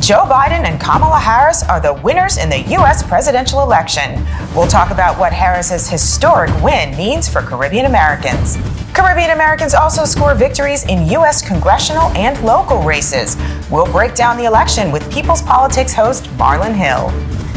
Joe Biden and Kamala Harris are the winners in the U.S. presidential election. We'll talk about what Harris's historic win means for Caribbean Americans. Caribbean Americans also score victories in U.S. congressional and local races. We'll break down the election with People's Politics host Marlon Hill.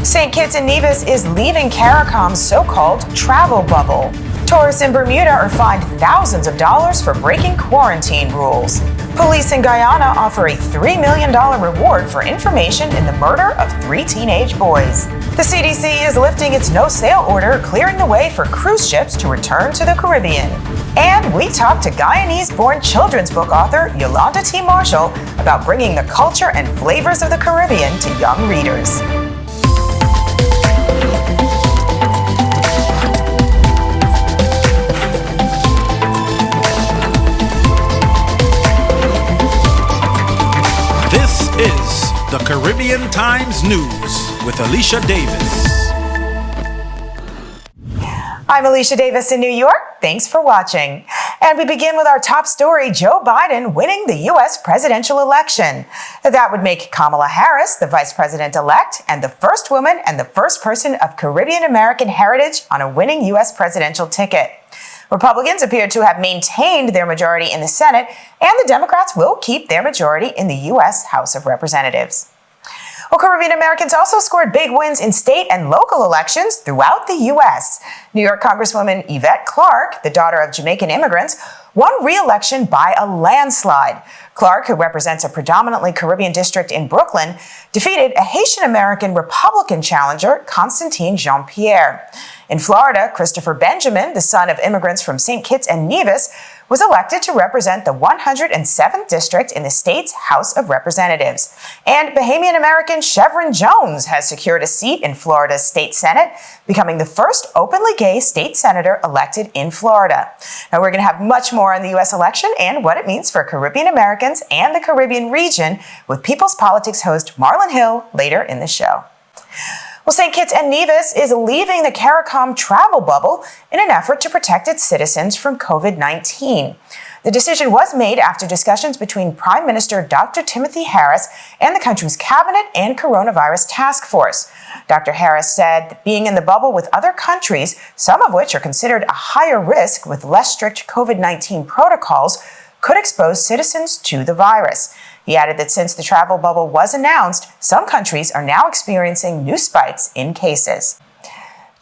St. Kitts and Nevis is leaving CARICOM's so-called travel bubble. Tourists in Bermuda are fined thousands of dollars for breaking quarantine rules. Police in Guyana offer a $3 million reward for information in the murder of 3 teenage boys. The CDC is lifting its no-sail order, clearing the way for cruise ships to return to the Caribbean. And we talk to Guyanese-born children's book author Yolanda T. Marshall about bringing the culture and flavors of the Caribbean to young readers. This is the Caribbean Times News with Alicia Davis. I'm Alicia Davis in New York. Thanks for watching. And we begin with our top story, Joe Biden winning the U.S. presidential election. That would make Kamala Harris the vice president-elect and the first woman and the first person of Caribbean American heritage on a winning U.S. presidential ticket. Republicans appear to have maintained their majority in the Senate, and the Democrats will keep their majority in the U.S. House of Representatives. Well, Caribbean Americans also scored big wins in state and local elections throughout the U.S. New York Congresswoman Yvette Clarke, the daughter of Jamaican immigrants, won re-election by a landslide. Clarke, who represents a predominantly Caribbean district in Brooklyn, defeated a Haitian-American Republican challenger, Constantine Jean-Pierre. In Florida, Christopher Benjamin, the son of immigrants from St. Kitts and Nevis, was elected to represent the 107th district in the state's House of Representatives. And Bahamian-American Chevron Jones has secured a seat in Florida's state Senate, becoming the first openly gay state senator elected in Florida. Now, we're going to have much more on the U.S. election and what it means for Caribbean Americans and the Caribbean region with People's Politics host Marlon Hill later in the show. Well, St. Kitts and Nevis is leaving the CARICOM travel bubble in an effort to protect its citizens from COVID-19. The decision was made after discussions between Prime Minister Dr. Timothy Harris and the country's cabinet and coronavirus task force. Dr. Harris said that being in the bubble with other countries, some of which are considered a higher risk with less strict COVID-19 protocols, could expose citizens to the virus. He added that since the travel bubble was announced, some countries are now experiencing new spikes in cases.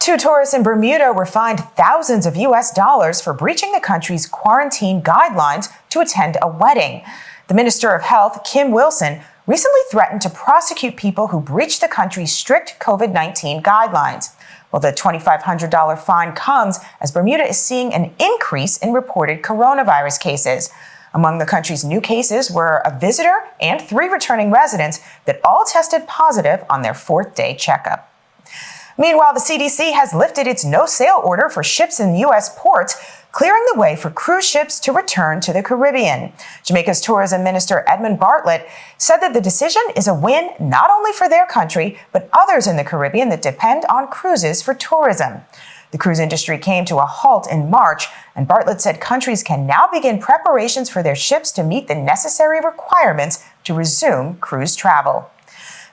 2 tourists in Bermuda were fined thousands of U.S. dollars for breaching the country's quarantine guidelines to attend a wedding. The Minister of Health, Kim Wilson, recently threatened to prosecute people who breached the country's strict COVID-19 guidelines. Well, the $2,500 fine comes as Bermuda is seeing an increase in reported coronavirus cases. Among the country's new cases were a visitor and 3 returning residents that all tested positive on their 4th-day checkup. Meanwhile, the CDC has lifted its no-sail order for ships in U.S. ports, clearing the way for cruise ships to return to the Caribbean. Jamaica's tourism minister Edmund Bartlett said that the decision is a win not only for their country, but others in the Caribbean that depend on cruises for tourism. The cruise industry came to a halt in March, and Bartlett said countries can now begin preparations for their ships to meet the necessary requirements to resume cruise travel.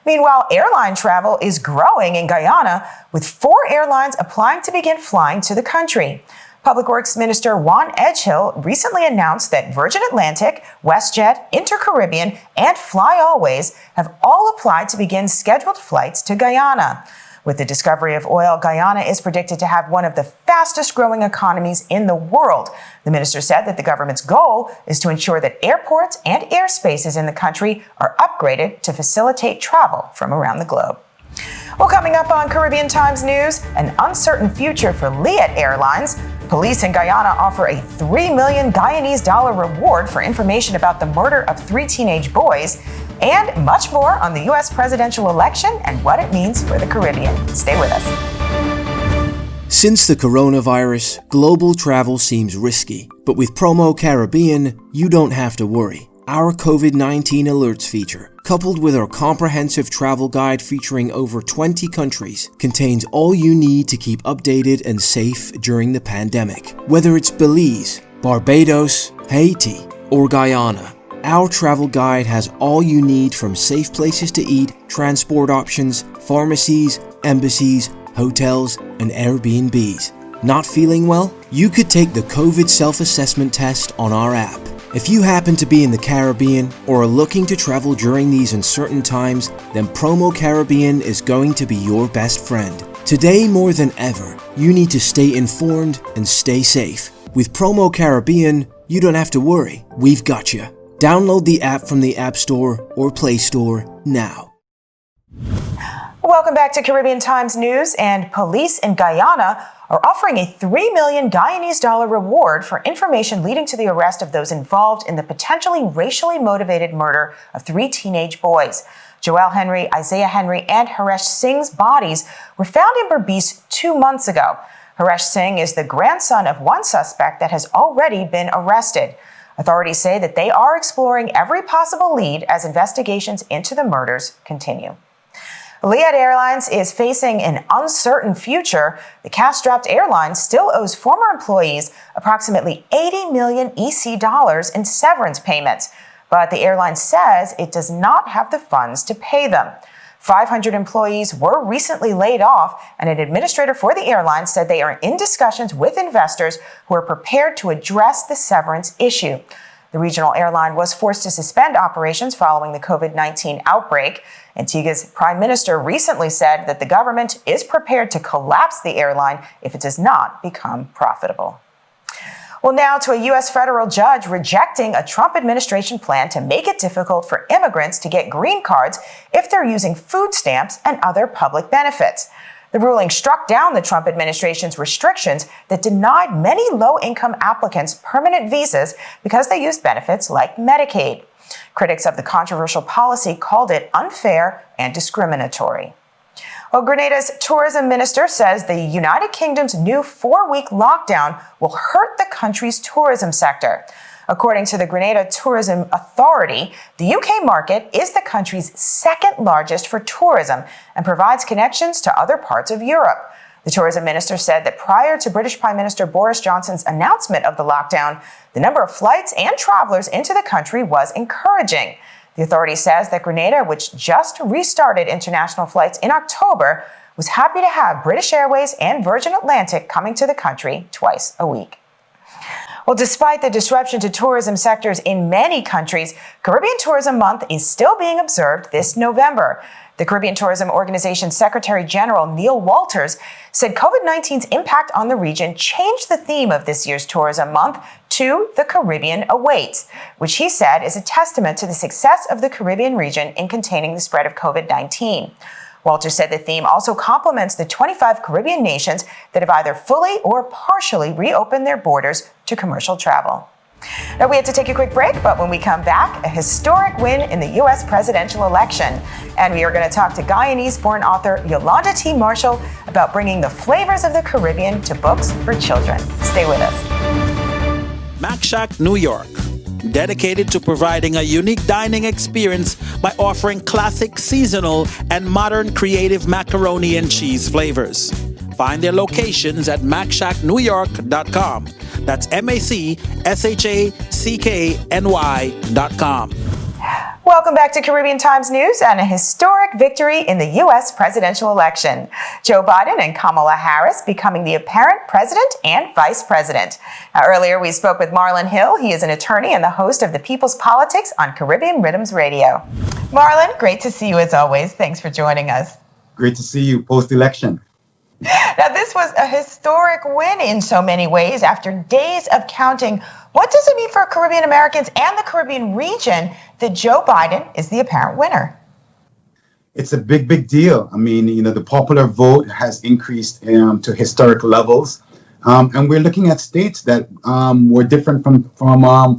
Meanwhile, airline travel is growing in Guyana, with 4 airlines applying to begin flying to the country. Public Works Minister Juan Edgehill recently announced that Virgin Atlantic, WestJet, Intercaribbean, and Fly Always have all applied to begin scheduled flights to Guyana. With the discovery of oil, Guyana is predicted to have one of the fastest growing economies in the world. The minister said that the government's goal is to ensure that airports and airspaces in the country are upgraded to facilitate travel from around the globe. Well, coming up on Caribbean Times News, an uncertain future for Liat Airlines. Police in Guyana offer a $3 million Guyanese reward for information about the murder of 3 teenage boys, and much more on the U.S. presidential election and what it means for the Caribbean. Stay with us. Since the coronavirus, global travel seems risky, but with Promo Caribbean, you don't have to worry. Our COVID-19 alerts feature, coupled with our comprehensive travel guide featuring over 20 countries, contains all you need to keep updated and safe during the pandemic. Whether it's Belize, Barbados, Haiti, or Guyana, Our travel guide has all you need from safe places to eat, transport options, pharmacies, embassies, hotels, and Airbnbs. Not feeling well? You could take the COVID self-assessment test on our app. If you happen to be in the Caribbean or are looking to travel during these uncertain times, then Promo Caribbean is going to be your best friend. Today more than ever, you need to stay informed and stay safe. With Promo Caribbean, you don't have to worry. We've got you. Download the app from the App Store or Play Store now. Welcome back to Caribbean Times News. And police in Guyana are offering a $3 million Guyanese reward for information leading to the arrest of those involved in the potentially racially motivated murder of 3 teenage boys. Joel Henry, Isaiah Henry, and Haresh Sing's bodies were found in Berbice 2 months ago. Haresh Sing is the grandson of one suspect that has already been arrested. Authorities say that they are exploring every possible lead as investigations into the murders continue. Liat Airlines is facing an uncertain future. The cash-strapped airline still owes former employees approximately $80 million EC dollars in severance payments, but the airline says it does not have the funds to pay them. 500 employees were recently laid off, and an administrator for the airline said they are in discussions with investors who are prepared to address the severance issue. The regional airline was forced to suspend operations following the COVID-19 outbreak. Antigua's prime minister recently said that the government is prepared to collapse the airline if it does not become profitable. Well, now to a U.S. federal judge rejecting a Trump administration plan to make it difficult for immigrants to get green cards if they're using food stamps and other public benefits. The ruling struck down the Trump administration's restrictions that denied many low-income applicants permanent visas because they used benefits like Medicaid. Critics of the controversial policy called it unfair and discriminatory. Well, Grenada's tourism minister says the United Kingdom's new 4-week lockdown will hurt the country's tourism sector. According to the Grenada Tourism Authority, the UK market is the country's second largest for tourism and provides connections to other parts of Europe. The tourism minister said that prior to British Prime Minister Boris Johnson's announcement of the lockdown, the number of flights and travelers into the country was encouraging. The authority says that Grenada, which just restarted international flights in October, was happy to have British Airways and Virgin Atlantic coming to the country twice a week. Well, despite the disruption to tourism sectors in many countries, Caribbean Tourism Month is still being observed this November. The Caribbean Tourism Organization's Secretary General Neil Walters said COVID-19's impact on the region changed the theme of this year's Tourism Month to The Caribbean Awaits, which he said is a testament to the success of the Caribbean region in containing the spread of COVID-19. Walters said the theme also complements the 25 Caribbean nations that have either fully or partially reopened their borders to commercial travel. Now, we had to take a quick break, but when we come back, a historic win in the U.S. presidential election. And we are going to talk to Guyanese-born author Yolanda T. Marshall about bringing the flavors of the Caribbean to books for children. Stay with us. Mac Shack, New York, dedicated to providing a unique dining experience by offering classic, seasonal, and modern creative macaroni and cheese flavors. Find their locations at macshacknewyork.com. That's MACSHACKNY.com. Welcome back to Caribbean Times News and a historic victory in the U.S. presidential election. Joe Biden and Kamala Harris becoming the apparent president and vice president. Now, earlier, we spoke with Marlon Hill. He is an attorney and the host of The People's Politics on Caribbean Rhythms Radio. Marlon, great to see you as always. Thanks for joining us. Great to see you post-election. Now, this was a historic win in so many ways after days of counting. What does it mean for Caribbean Americans and the Caribbean region that Joe Biden is the apparent winner? It's a big, big deal. I mean, the popular vote has increased to historic levels. And we're looking at states that were different from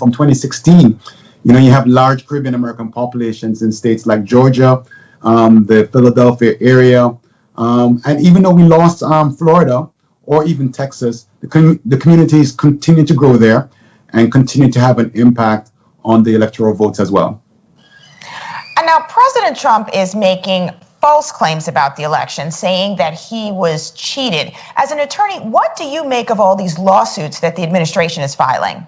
2016. You have large Caribbean American populations in states like Georgia, the Philadelphia area. And even though we lost Florida or even Texas, the communities continue to grow there and continue to have an impact on the electoral votes as well. And now President Trump is making false claims about the election, saying that he was cheated. As an attorney, what do you make of all these lawsuits that the administration is filing?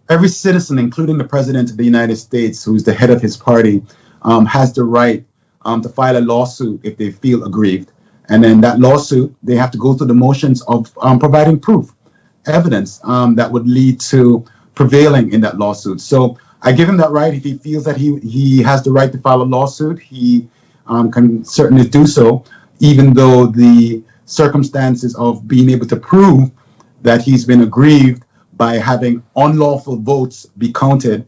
every citizen, including the President of the United States, who's the head of his party, has the right to file a lawsuit if they feel aggrieved. And then that lawsuit, they have to go through the motions of providing proof, evidence that would lead to prevailing in that lawsuit. So I give him that right. If he feels that he has the right to file a lawsuit, he can certainly do so, even though the circumstances of being able to prove that he's been aggrieved by having unlawful votes be counted,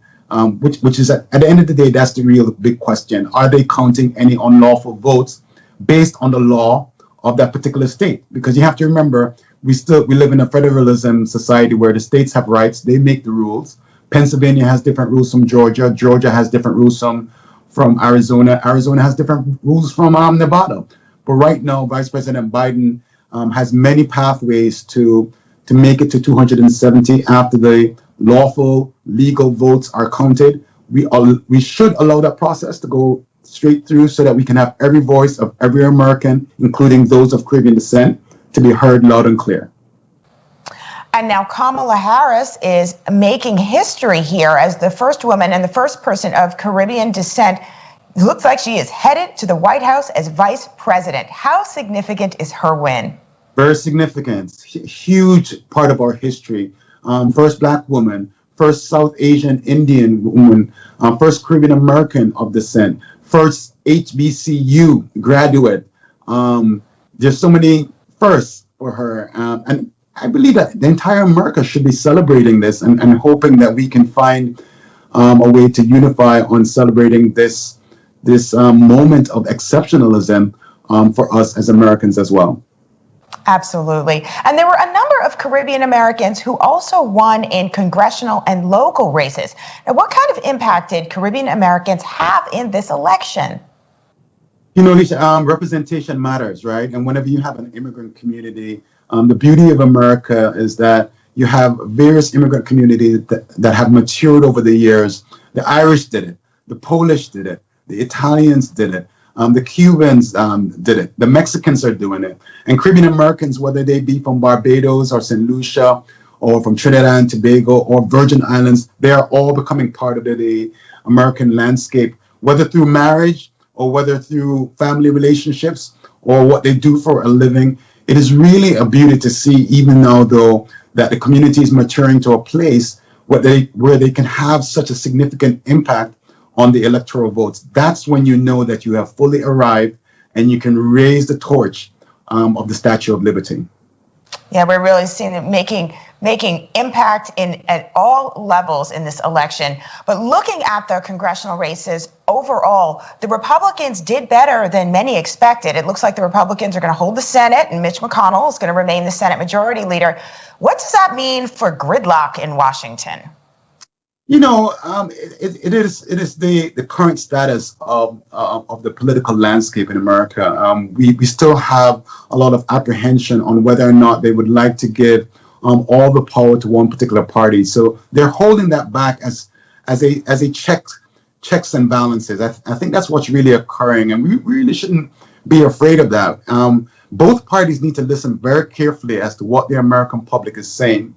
which is at the end of the day, that's the real big question. Are they counting any unlawful votes based on the law of that particular state? Because you have to remember, we live in a federalism society where the states have rights, they make the rules. Pennsylvania has different rules from Georgia. Georgia has different rules from Arizona. Arizona has different rules from Nevada. But right now, Vice President Biden has many pathways to make it to 270 after the lawful legal votes are counted. We should allow that process to go straight through so that we can have every voice of every American, including those of Caribbean descent, to be heard loud and clear. And now Kamala Harris is making history here as the first woman and the first person of Caribbean descent. It looks like she is headed to the White House as vice president. How significant is her win? Very significant, huge part of our history. First Black woman, first South Asian Indian woman, first Caribbean American of descent, first HBCU graduate. There's so many firsts for her. And I believe that the entire America should be celebrating this and hoping that we can find a way to unify on celebrating this moment of exceptionalism for us as Americans as well. Absolutely. And there were a number of Caribbean Americans who also won in congressional and local races. Now, what kind of impact did Caribbean Americans have in this election? You know, Alicia, representation matters, right? And whenever you have an immigrant community, the beauty of America is that you have various immigrant communities that have matured over the years. The Irish did it. The Polish did it. The Italians did it. The Cubans did it. The Mexicans are doing it. And Caribbean Americans, whether they be from Barbados or St. Lucia or from Trinidad and Tobago or Virgin Islands, they are all becoming part of the American landscape, whether through marriage or whether through family relationships or what they do for a living. It is really a beauty to see, even now, though, that the community is maturing to a place where they can have such a significant impact on the electoral votes. That's when you know that you have fully arrived and you can raise the torch of the Statue of Liberty. Yeah, we're really seeing it making impact at all levels in this election. But looking at the congressional races overall, the Republicans did better than many expected. It looks like the Republicans are going to hold the Senate and Mitch McConnell is going to remain the Senate Majority Leader. What does that mean for gridlock in Washington? You know, it is the current status of the political landscape in America. We still have a lot of apprehension on whether or not they would like to give all the power to one particular party. So they're holding that back as a checks and balances. I think that's what's really occurring, and we really shouldn't be afraid of that. Both parties need to listen very carefully as to what the American public is saying,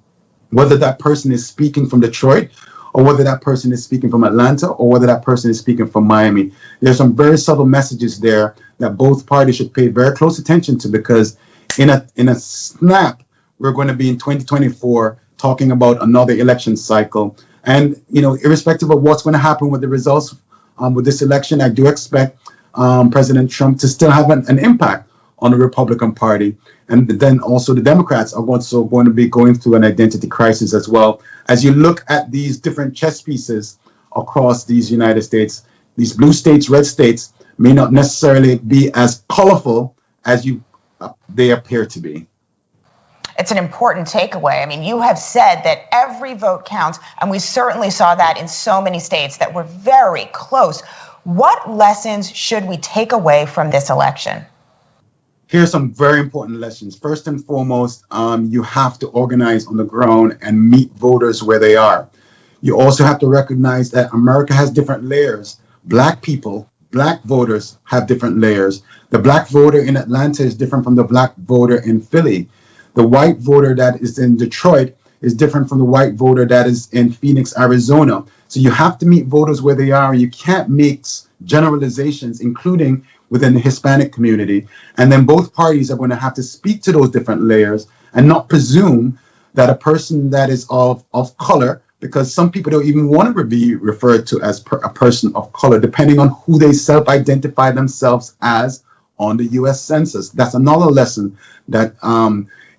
whether that person is speaking from Detroit, or whether that person is speaking from Atlanta, or whether that person is speaking from Miami. There's some very subtle messages there that both parties should pay very close attention to, because in a snap, we're going to be in 2024 talking about another election cycle. And, you know, irrespective of what's going to happen with the results with this election, I do expect President Trump to still have an impact on the Republican Party. And then also the Democrats are also going to be going through an identity crisis as well. As you look at these different chess pieces across these United States, these blue states, red states may not necessarily be as colorful as they appear to be. It's an important takeaway. I mean, you have said that every vote counts, and we certainly saw that in so many states that were very close. What lessons should we take away from this election? Here's some very important lessons. First and foremost, you have to organize on the ground and meet voters where they are. You also have to recognize that America has different layers. Black people, Black voters have different layers. The Black voter in Atlanta is different from the Black voter in Philly. The white voter that is in Detroit is different from the white voter that is in Phoenix, Arizona. So you have to meet voters where they are. You can't make generalizations, including within the Hispanic community. And then both parties are going to have to speak to those different layers and not presume that a person that is of color, because some people don't even want to be referred to as a person of color, depending on who they self-identify themselves as on the U.S. Census. That's another lesson that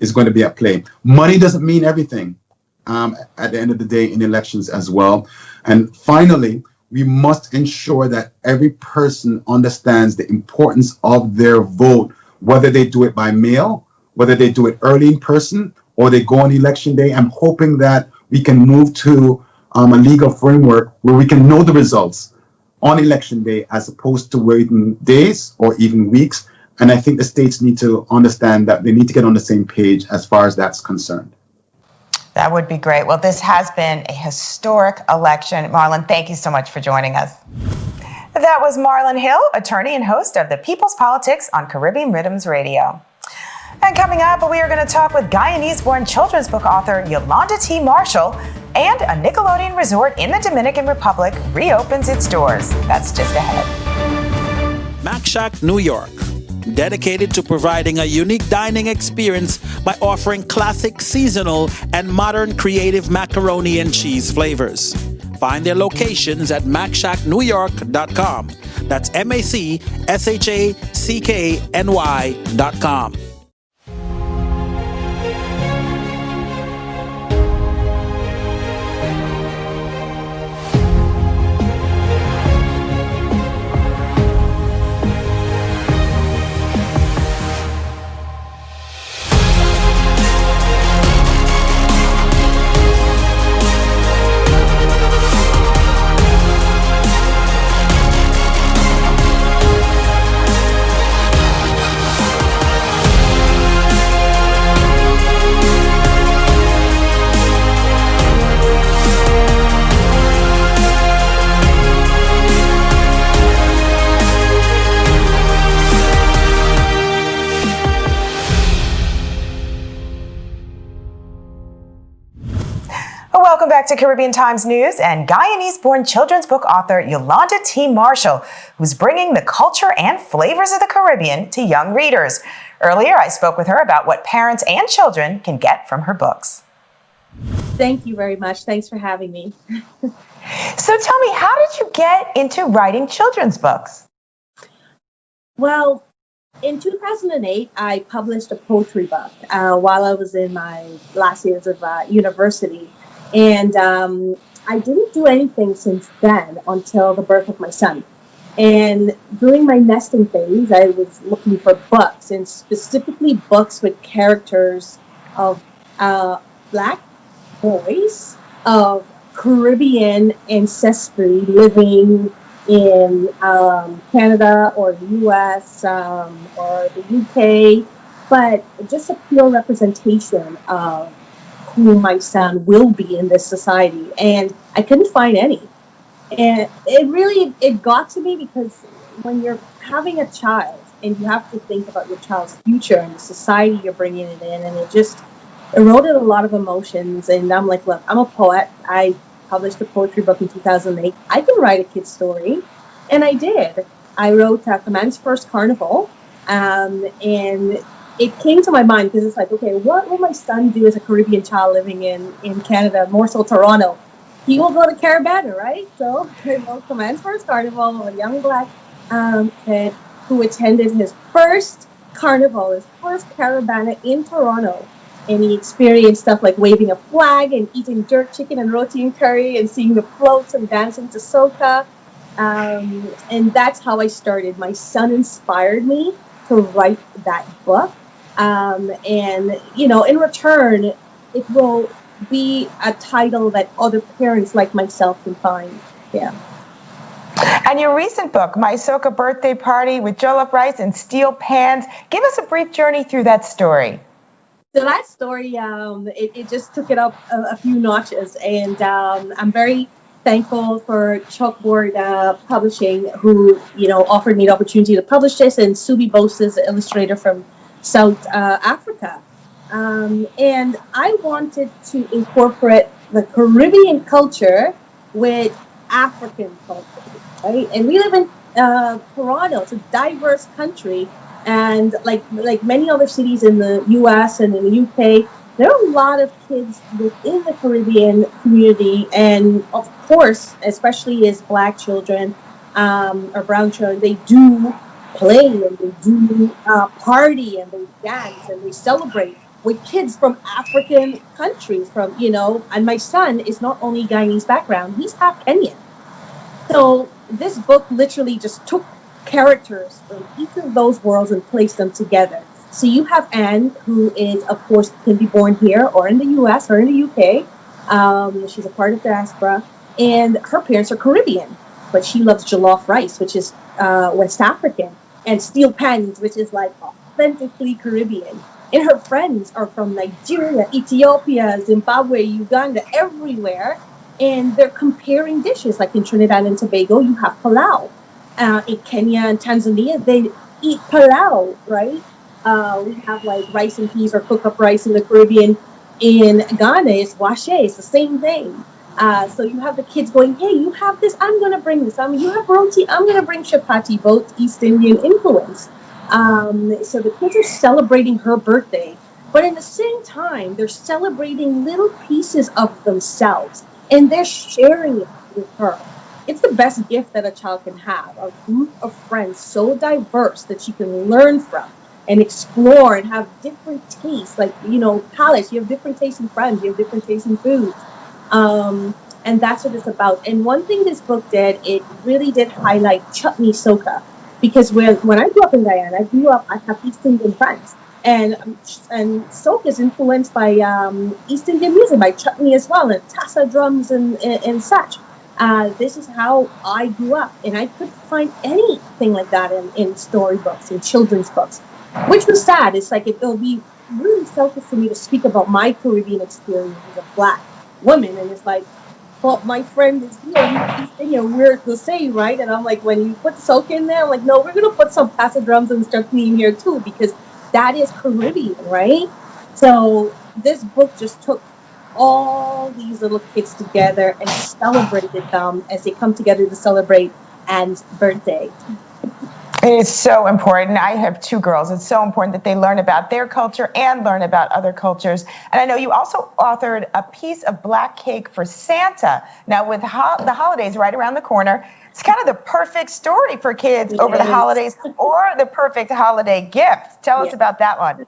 is going to be at play. Money doesn't mean everything at the end of the day in elections as well. And finally, we must ensure that every person understands the importance of their vote, whether they do it by mail, whether they do it early in person, or they go on election day. I'm hoping that we can move to a legal framework where we can know the results on election day as opposed to waiting days or even weeks. And I think the states need to understand that they need to get on the same page as far as that's concerned. That would be great. Well, this has been a historic election. Marlon, thank you so much for joining us. That was Marlon Hill, attorney and host of the People's Politics on Caribbean Rhythms Radio. And coming up, we are going to talk with Guyanese-born children's book author Yolanda T. Marshall, and a Nickelodeon resort in the Dominican Republic reopens its doors. That's just ahead. Mac Shack, New York, dedicated to providing a unique dining experience by offering classic, seasonal, and modern creative macaroni and cheese flavors. Find their locations at macshacknewyork.com. That's MACSHACKNY.com. Welcome back to Caribbean Times News and Guyanese-born children's book author Yolanda T. Marshall, who's bringing the culture and flavors of the Caribbean to young readers. Earlier, I spoke with her about what parents and children can get from her books. Thank you very much. Thanks for having me. So tell me, how did you get into writing children's books? Well, in 2008, I published a poetry book while I was in my last years of university. And I didn't do anything since then until the birth of my son. And during my nesting phase, I was looking for books, and specifically books with characters of Black boys of Caribbean ancestry living in Canada or the U.S. Or the U.K., but just a pure representation of who my son will be in this society. And I couldn't find any. And it got to me because when you're having a child and you have to think about your child's future and the society you're bringing it in, and it just eroded a lot of emotions. And I'm like, look, I'm a poet. I published a poetry book in 2008. I can write a kid's story. And I did. I wrote Command's First Carnival. And it came to my mind because it's like, okay, what will my son do as a Caribbean child living in Canada, more so Toronto? He will go to Caribana, right? So I wrote Command's First Carnival, a young Black kid who attended his first carnival, his first Caribana in Toronto. And he experienced stuff like waving a flag and eating jerk chicken and roti and curry and seeing the floats and dancing to soca. And that's how I started. My son inspired me to write that book. And, you know, in return, it will be a title that other parents like myself can find. Yeah. And your recent book, My Soca Birthday Party with Jollof Rice and Steel Pans, give us a brief journey through that story. So that story, it just took it up a few notches. And I'm very thankful for Chalkboard Publishing, who, you know, offered me the opportunity to publish this, and Subi Bose is the illustrator from South Africa. And I wanted to incorporate the Caribbean culture with African culture, right? And we live in Toronto. It's a diverse country, and like many other cities in the U.S. and in the U.K., there are a lot of kids within the Caribbean community, and of course, especially as Black children or brown children, they do play and they do party and they dance and they celebrate with kids from African countries. And my son is not only Guyanese background; he's half Kenyan. So this book literally just took characters from each of those worlds and placed them together. So you have Anne, who is, of course, can be born here or in the U.S. or in the U.K. She's a part of diaspora, and her parents are Caribbean, but she loves jollof rice, which is West African, and steel pans, which is like authentically Caribbean. And her friends are from Nigeria, Ethiopia, Zimbabwe, Uganda, everywhere. And they're comparing dishes. Like in Trinidad and Tobago, you have palau. In Kenya and Tanzania, they eat palau, right? We have like rice and peas or cook-up rice in the Caribbean. In Ghana, it's washe. It's the same thing. So you have the kids going, hey, you have this, I'm going to bring this. You have roti, I'm going to bring chapati, both East Indian influence. So the kids are celebrating her birthday. But at the same time, they're celebrating little pieces of themselves. And they're sharing it with her. It's the best gift that a child can have, a group of friends so diverse that she can learn from and explore and have different tastes. Like, palates, you have different tastes in friends, you have different tastes in foods. And that's what it's about. And one thing this book did, it really did highlight chutney soca. Because when I grew up in Guyana, I have East Indian friends. And soca is influenced by East Indian music, by chutney as well, and tassa drums and such. This is how I grew up, and I couldn't find anything like that in storybooks, in children's books, which was sad. It's like it'll be really selfish for me to speak about my Caribbean experience as a Black woman, and it's like, well, my friend is here, we're the same, right? And I'm like, when you put soca in there, I'm like, no, we're going to put some tassa drums and chutney in here too, because that is Caribbean, right? So this book just took all these little kids together and celebrated them as they come together to celebrate Anne's birthday. It is so important. I have two girls. It's so important that they learn about their culture and learn about other cultures. And I know you also authored a piece of Black Cake for Santa. Now, with the holidays right around the corner, it's kind of the perfect story for kids over the holidays, or the perfect holiday gift. Tell us about that one.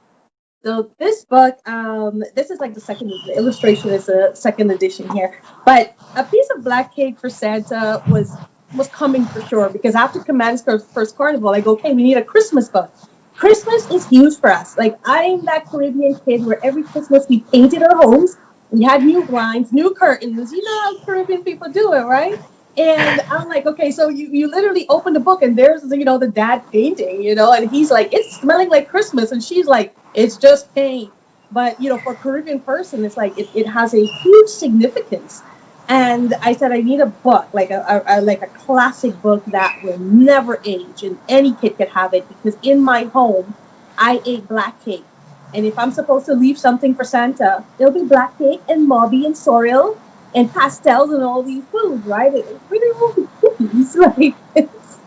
So this book, this is like the illustration is a second edition here. But a piece of Black Cake for Santa was coming for sure, because after Command's first carnival, I go, okay, we need a Christmas book. Christmas is huge for us. Like, I'm that Caribbean kid where every Christmas we painted our homes. We had new blinds, new curtains. You know how Caribbean people do it, right? And I'm like, okay, so you literally open the book and there's, the dad painting, and he's like, it's smelling like Christmas. And she's like, it's just paint. But, for a Caribbean person, it's like, it has a huge significance. And I said, I need a book, like a classic book that will never age, and any kid could have it, because in my home, I ate Black Cake. And if I'm supposed to leave something for Santa, it'll be Black Cake and Mauby and sorrel and pastels and all these foods, right? It really won't be cookies, right?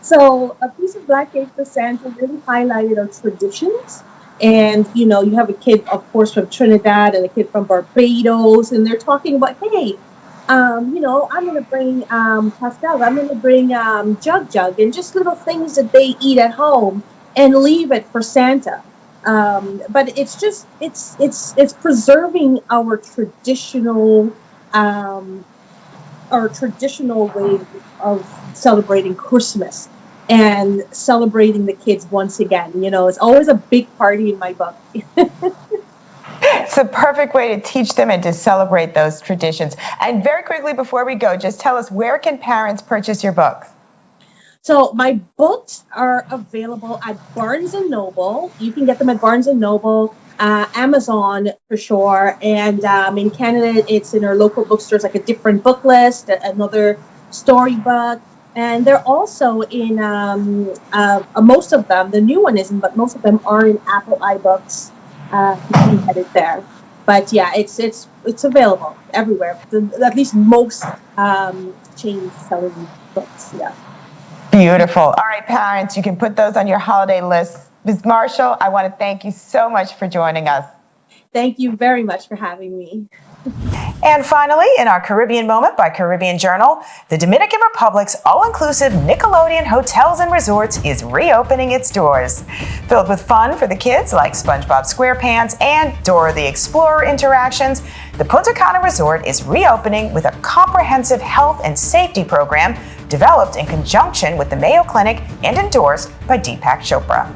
So a piece of Black Cake for Santa really highlighted our traditions. And, you have a kid, of course, from Trinidad and a kid from Barbados, and they're talking about, hey, I'm going to bring pastels, I'm going to bring jug, and just little things that they eat at home and leave it for Santa. But it's just, it's preserving our traditional way of celebrating Christmas and celebrating the kids once again. It's always a big party in my book. It's a perfect way to teach them and to celebrate those traditions. And very quickly before we go, just tell us, where can parents purchase your books? So my books are available at Barnes & Noble. You can get them at Barnes & Noble, Amazon for sure. And in Canada, it's in our local bookstores, like a different book list, another storybook. And they're also in, most of them, the new one isn't, but most of them are in Apple iBooks. be headed there. But yeah, it's available everywhere. At least most chains selling books. Yeah. Beautiful. All right, parents, you can put those on your holiday list. Ms. Marshall, I want to thank you so much for joining us. Thank you very much for having me. And finally, in our Caribbean Moment by Caribbean Journal, the Dominican Republic's all-inclusive Nickelodeon Hotels and Resorts is reopening its doors. Filled with fun for the kids like SpongeBob SquarePants and Dora the Explorer interactions, the Punta Cana Resort is reopening with a comprehensive health and safety program developed in conjunction with the Mayo Clinic and endorsed by Deepak Chopra.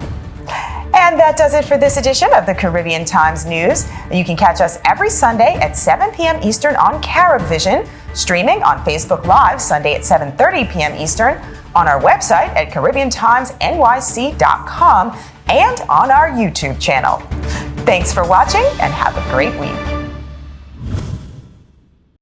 And that does it for this edition of the Caribbean Times News. You can catch us every Sunday at 7 p.m. Eastern on CaribVision, streaming on Facebook Live Sunday at 7:30 p.m. Eastern, on our website at CaribbeanTimesNYC.com, and on our YouTube channel. Thanks for watching and have a great week.